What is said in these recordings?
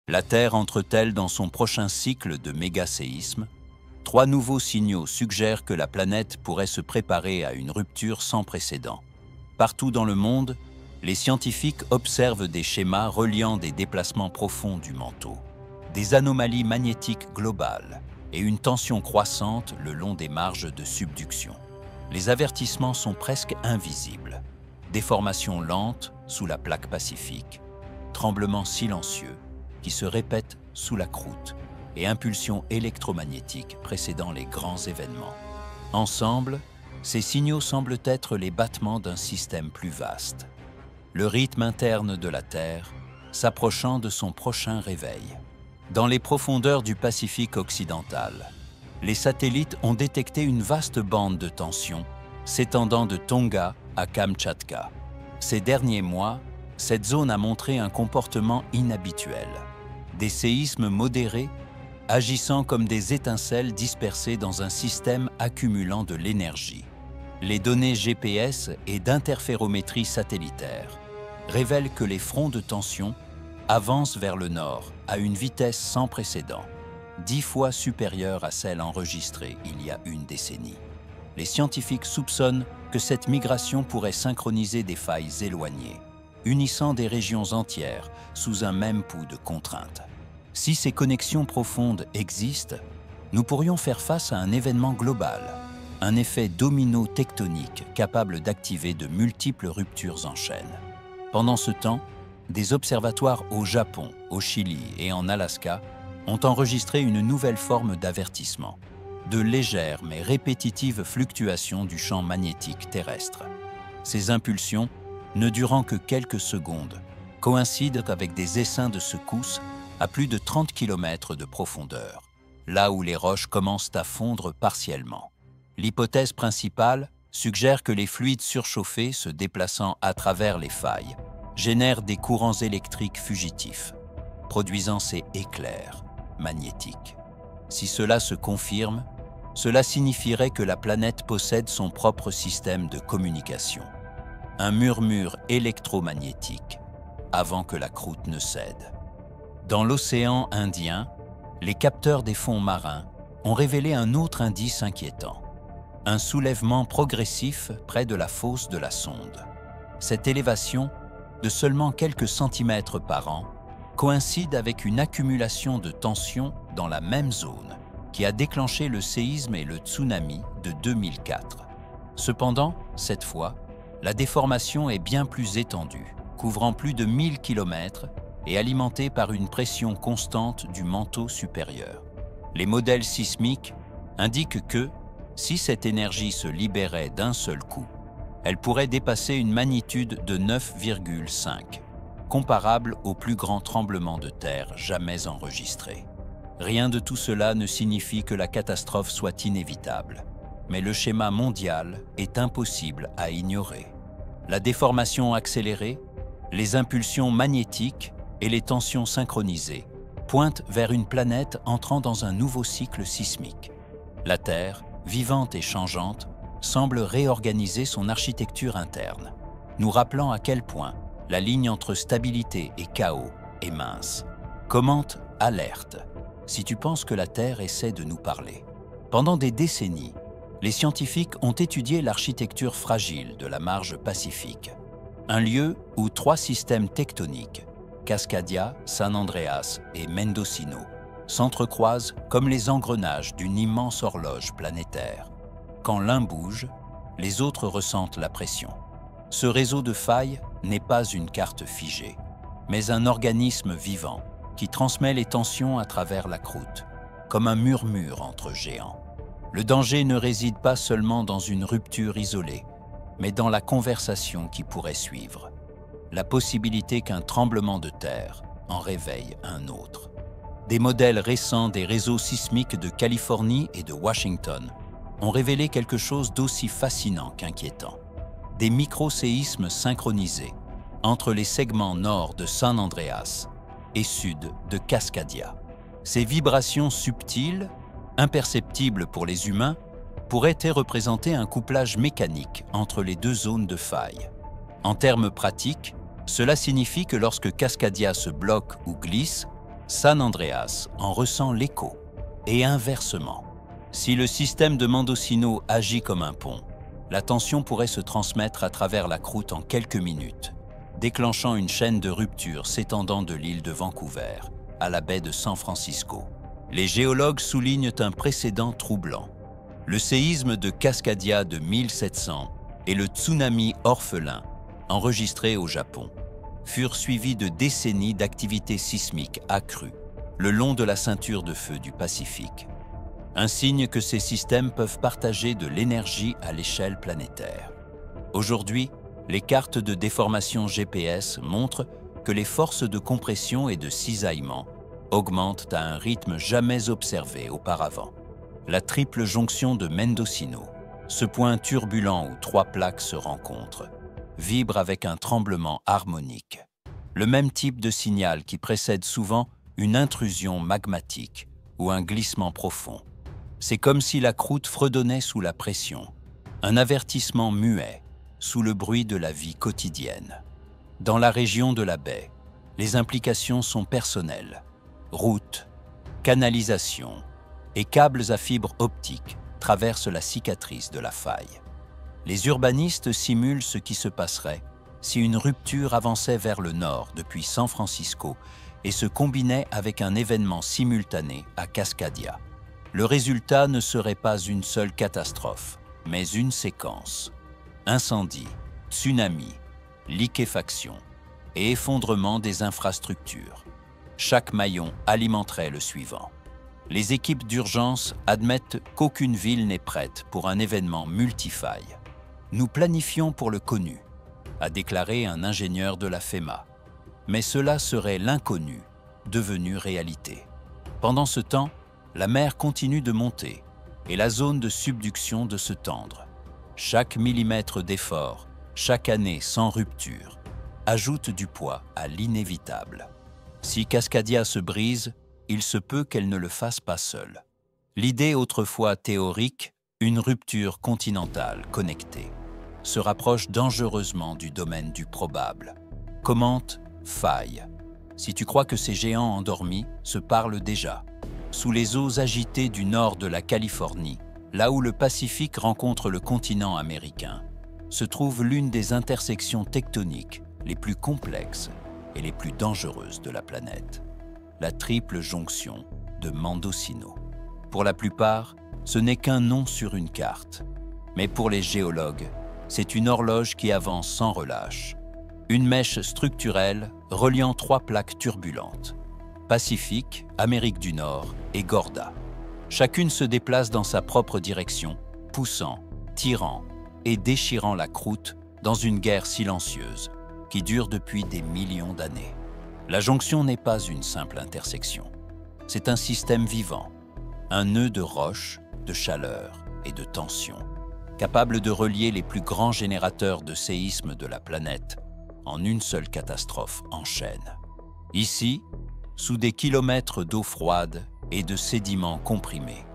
La Terre entre-t-elle dans son prochain cycle de méga-séismes? 3 nouveaux signaux suggèrent que la planète pourrait se préparer à une rupture sans précédent. Partout dans le monde, les scientifiques observent des schémas reliant des déplacements profonds du manteau, des anomalies magnétiques globales et une tension croissante le long des marges de subduction. Les avertissements sont presque invisibles. Déformations lentes sous la plaque pacifique, tremblements silencieux qui se répètent sous la croûte et impulsions électromagnétiques précédant les grands événements. Ensemble, ces signaux semblent être les battements d'un système plus vaste, le rythme interne de la Terre s'approchant de son prochain réveil. Dans les profondeurs du Pacifique occidental, les satellites ont détecté une vaste bande de tension s'étendant de Tonga à Kamtchatka. Ces derniers mois, cette zone a montré un comportement inhabituel. Des séismes modérés agissant comme des étincelles dispersées dans un système accumulant de l'énergie. Les données GPS et d'interférométrie satellitaire révèlent que les fronts de tension avancent vers le nord à une vitesse sans précédent, 10 fois supérieure à celle enregistrée il y a une décennie. Les scientifiques soupçonnent que cette migration pourrait synchroniser des failles éloignées, unissant des régions entières sous un même pouls de contraintes. Si ces connexions profondes existent, nous pourrions faire face à un événement global, un effet domino tectonique capable d'activer de multiples ruptures en chaîne. Pendant ce temps, des observatoires au Japon, au Chili et en Alaska ont enregistré une nouvelle forme d'avertissement, de légères mais répétitives fluctuations du champ magnétique terrestre. Ces impulsions, ne durant que quelques secondes, coïncident avec des essaims de secousses à plus de 30 km de profondeur, là où les roches commencent à fondre partiellement. L'hypothèse principale suggère que les fluides surchauffés se déplaçant à travers les failles génèrent des courants électriques fugitifs, produisant ces éclairs magnétiques. Si cela se confirme, cela signifierait que la planète possède son propre système de communication, un murmure électromagnétique avant que la croûte ne cède. Dans l'océan Indien, les capteurs des fonds marins ont révélé un autre indice inquiétant, un soulèvement progressif près de la fosse de la sonde. Cette élévation, de seulement quelques centimètres par an, coïncide avec une accumulation de tension dans la même zone qui a déclenché le séisme et le tsunami de 2004. Cependant, cette fois, la déformation est bien plus étendue, couvrant plus de 1000 km et alimentée par une pression constante du manteau supérieur. Les modèles sismiques indiquent que, si cette énergie se libérait d'un seul coup, elle pourrait dépasser une magnitude de 9,5, comparable au plus grand tremblement de terre jamais enregistré. Rien de tout cela ne signifie que la catastrophe soit inévitable, mais le schéma mondial est impossible à ignorer. La déformation accélérée, les impulsions magnétiques et les tensions synchronisées pointent vers une planète entrant dans un nouveau cycle sismique. La Terre, vivante et changeante, semble réorganiser son architecture interne, nous rappelant à quel point la ligne entre stabilité et chaos est mince. Commente Alerte si tu penses que la Terre essaie de nous parler. Pendant des décennies, les scientifiques ont étudié l'architecture fragile de la marge pacifique, un lieu où 3 systèmes tectoniques, Cascadia, San Andreas et Mendocino, s'entrecroisent comme les engrenages d'une immense horloge planétaire. Quand l'un bouge, les autres ressentent la pression. Ce réseau de failles n'est pas une carte figée, mais un organisme vivant qui transmet les tensions à travers la croûte, comme un murmure entre géants. Le danger ne réside pas seulement dans une rupture isolée, mais dans la conversation qui pourrait suivre, la possibilité qu'un tremblement de terre en réveille un autre. Des modèles récents des réseaux sismiques de Californie et de Washington ont révélé quelque chose d'aussi fascinant qu'inquiétant. Des micro-séismes synchronisés entre les segments nord de San Andreas et sud de Cascadia. Ces vibrations subtiles, imperceptibles pour les humains, pourraient représenter un couplage mécanique entre les deux zones de faille. En termes pratiques, cela signifie que lorsque Cascadia se bloque ou glisse, San Andreas en ressent l'écho, et inversement. Si le système de Mendocino agit comme un pont, la tension pourrait se transmettre à travers la croûte en quelques minutes, déclenchant une chaîne de rupture s'étendant de l'île de Vancouver à la baie de San Francisco. Les géologues soulignent un précédent troublant. Le séisme de Cascadia de 1700 et le tsunami orphelin, enregistré au Japon, furent suivis de décennies d'activités sismiques accrues le long de la ceinture de feu du Pacifique. Un signe que ces systèmes peuvent partager de l'énergie à l'échelle planétaire. Aujourd'hui, les cartes de déformation GPS montrent que les forces de compression et de cisaillement augmentent à un rythme jamais observé auparavant. La triple jonction de Mendocino, ce point turbulent où trois plaques se rencontrent, vibre avec un tremblement harmonique. Le même type de signal qui précède souvent une intrusion magmatique ou un glissement profond. C'est comme si la croûte fredonnait sous la pression, un avertissement muet sous le bruit de la vie quotidienne. Dans la région de la baie, les implications sont personnelles. Routes, canalisations et câbles à fibres optiques traversent la cicatrice de la faille. Les urbanistes simulent ce qui se passerait si une rupture avançait vers le nord depuis San Francisco et se combinait avec un événement simultané à Cascadia. Le résultat ne serait pas une seule catastrophe, mais une séquence. Incendie, tsunami, liquéfaction et effondrement des infrastructures. Chaque maillon alimenterait le suivant. Les équipes d'urgence admettent qu'aucune ville n'est prête pour un événement multifaille. Nous planifions pour le connu, a déclaré un ingénieur de la FEMA. Mais cela serait l'inconnu, devenu réalité. Pendant ce temps, la mer continue de monter et la zone de subduction de se tendre. Chaque millimètre d'effort, chaque année sans rupture, ajoute du poids à l'inévitable. Si Cascadia se brise, il se peut qu'elle ne le fasse pas seule. L'idée autrefois théorique, une rupture continentale connectée, se rapproche dangereusement du domaine du probable. Commente faille. Si tu crois que ces géants endormis se parlent déjà, sous les eaux agitées du nord de la Californie, là où le Pacifique rencontre le continent américain, se trouve l'une des intersections tectoniques les plus complexes et les plus dangereuses de la planète, la triple jonction de Mendocino. Pour la plupart, ce n'est qu'un nom sur une carte, mais pour les géologues, c'est une horloge qui avance sans relâche, une mèche structurelle reliant trois plaques turbulentes, Pacifique, Amérique du Nord et Gorda. Chacune se déplace dans sa propre direction, poussant, tirant et déchirant la croûte dans une guerre silencieuse qui dure depuis des millions d'années. La jonction n'est pas une simple intersection. C'est un système vivant, un nœud de roches, de chaleur et de tension, capable de relier les plus grands générateurs de séismes de la planète en une seule catastrophe en chaîne. Ici, sous des kilomètres d'eau froide et de sédiments comprimés,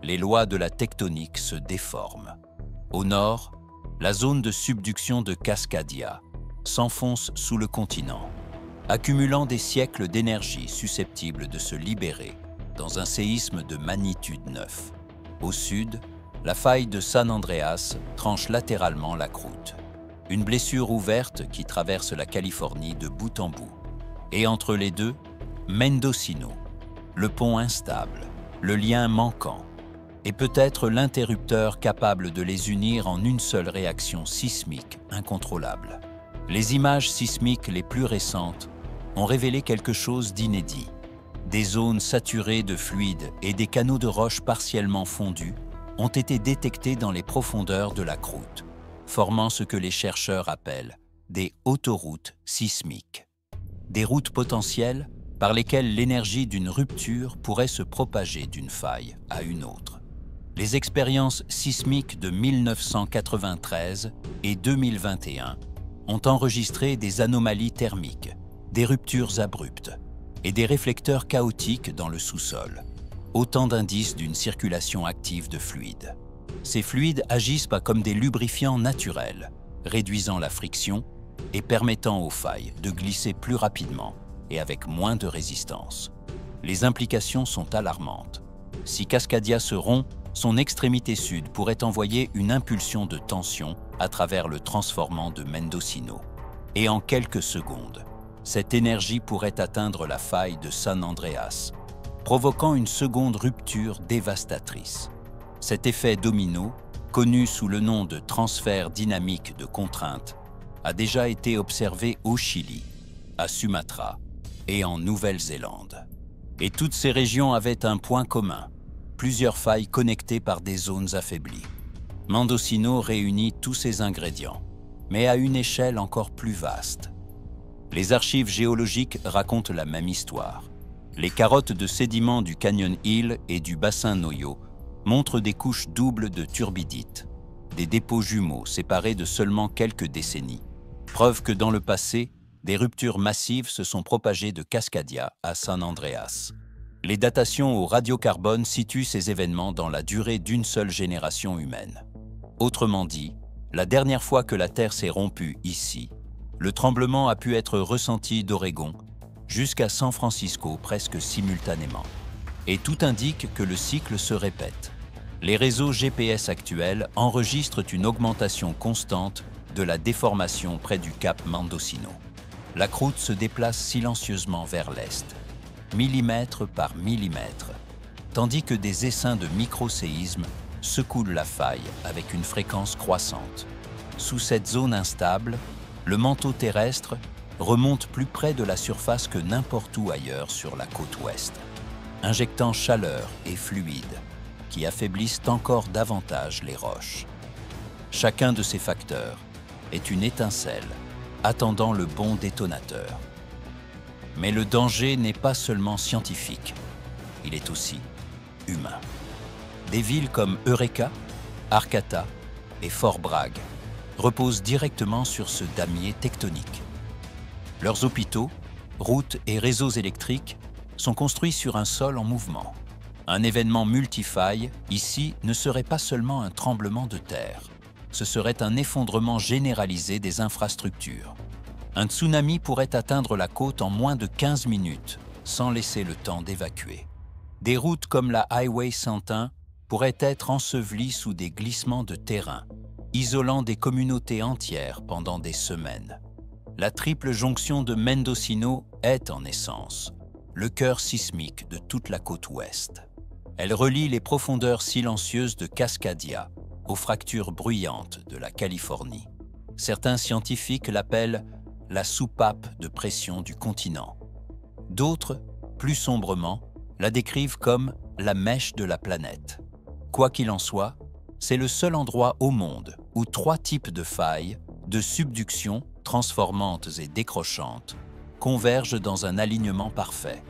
les lois de la tectonique se déforment. Au nord, la zone de subduction de Cascadia s'enfonce sous le continent, accumulant des siècles d'énergie susceptibles de se libérer dans un séisme de magnitude 9. Au sud, la faille de San Andreas tranche latéralement la croûte, une blessure ouverte qui traverse la Californie de bout en bout. Et entre les deux, Mendocino, le pont instable, le lien manquant, et peut-être l'interrupteur capable de les unir en une seule réaction sismique incontrôlable. Les images sismiques les plus récentes ont révélé quelque chose d'inédit. Des zones saturées de fluide et des canaux de roches partiellement fondus ont été détectés dans les profondeurs de la croûte, formant ce que les chercheurs appellent des autoroutes sismiques. Des routes potentielles par lesquelles l'énergie d'une rupture pourrait se propager d'une faille à une autre. Les expériences sismiques de 1993 et 2021 ont enregistré des anomalies thermiques, des ruptures abruptes et des réflecteurs chaotiques dans le sous-sol, autant d'indices d'une circulation active de fluides. Ces fluides agissent pas comme des lubrifiants naturels, réduisant la friction et permettant aux failles de glisser plus rapidement et avec moins de résistance. Les implications sont alarmantes. Si Cascadia se rompt, son extrémité sud pourrait envoyer une impulsion de tension à travers le transformant de Mendocino. Et en quelques secondes, cette énergie pourrait atteindre la faille de San Andreas, provoquant une seconde rupture dévastatrice. Cet effet domino, connu sous le nom de transfert dynamique de contrainte, a déjà été observé au Chili, à Sumatra et en Nouvelle-Zélande. Et toutes ces régions avaient un point commun, plusieurs failles connectées par des zones affaiblies. Mendocino réunit tous ces ingrédients, mais à une échelle encore plus vaste. Les archives géologiques racontent la même histoire. Les carottes de sédiments du Canyon Hill et du bassin Noyo montrent des couches doubles de turbidite, des dépôts jumeaux séparés de seulement quelques décennies. Preuve que dans le passé, des ruptures massives se sont propagées de Cascadia à San Andreas. Les datations au radiocarbone situent ces événements dans la durée d'une seule génération humaine. Autrement dit, la dernière fois que la Terre s'est rompue ici, le tremblement a pu être ressenti d'Oregon jusqu'à San Francisco presque simultanément. Et tout indique que le cycle se répète. Les réseaux GPS actuels enregistrent une augmentation constante de la déformation près du cap Mendocino. La croûte se déplace silencieusement vers l'est, millimètre par millimètre, tandis que des essaims de microséismes secouent la faille avec une fréquence croissante. Sous cette zone instable, le manteau terrestre remonte plus près de la surface que n'importe où ailleurs sur la côte ouest, injectant chaleur et fluide qui affaiblissent encore davantage les roches. Chacun de ces facteurs est une étincelle attendant le bon détonateur. Mais le danger n'est pas seulement scientifique, il est aussi humain. Des villes comme Eureka, Arcata et Fort Bragg reposent directement sur ce damier tectonique. Leurs hôpitaux, routes et réseaux électriques sont construits sur un sol en mouvement. Un événement multifaille, ici, ne serait pas seulement un tremblement de terre. Ce serait un effondrement généralisé des infrastructures. Un tsunami pourrait atteindre la côte en moins de 15 minutes, sans laisser le temps d'évacuer. Des routes comme la Highway 101 pourraient être ensevelies sous des glissements de terrain, isolant des communautés entières pendant des semaines. La triple jonction de Mendocino est, en essence, le cœur sismique de toute la côte ouest. Elle relie les profondeurs silencieuses de Cascadia aux fractures bruyantes de la Californie. Certains scientifiques l'appellent la soupape de pression du continent. D'autres, plus sombrement, la décrivent comme la mèche de la planète. Quoi qu'il en soit, c'est le seul endroit au monde où trois types de failles, de subduction transformantes et décrochantes, convergent dans un alignement parfait.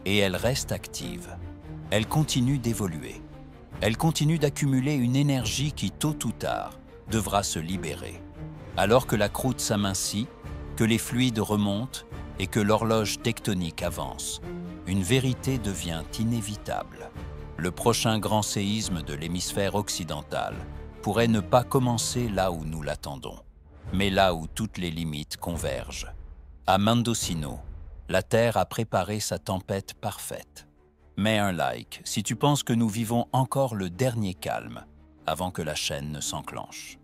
Et elle reste active. Elle continue d'évoluer. Elle continue d'accumuler une énergie qui, tôt ou tard, devra se libérer. Alors que la croûte s'amincit, que les fluides remontent et que l'horloge tectonique avance, une vérité devient inévitable. Le prochain grand séisme de l'hémisphère occidental pourrait ne pas commencer là où nous l'attendons, mais là où toutes les limites convergent. À Mendocino, la Terre a préparé sa tempête parfaite. Mets un like si tu penses que nous vivons encore le dernier calme avant que la chaîne ne s'enclenche.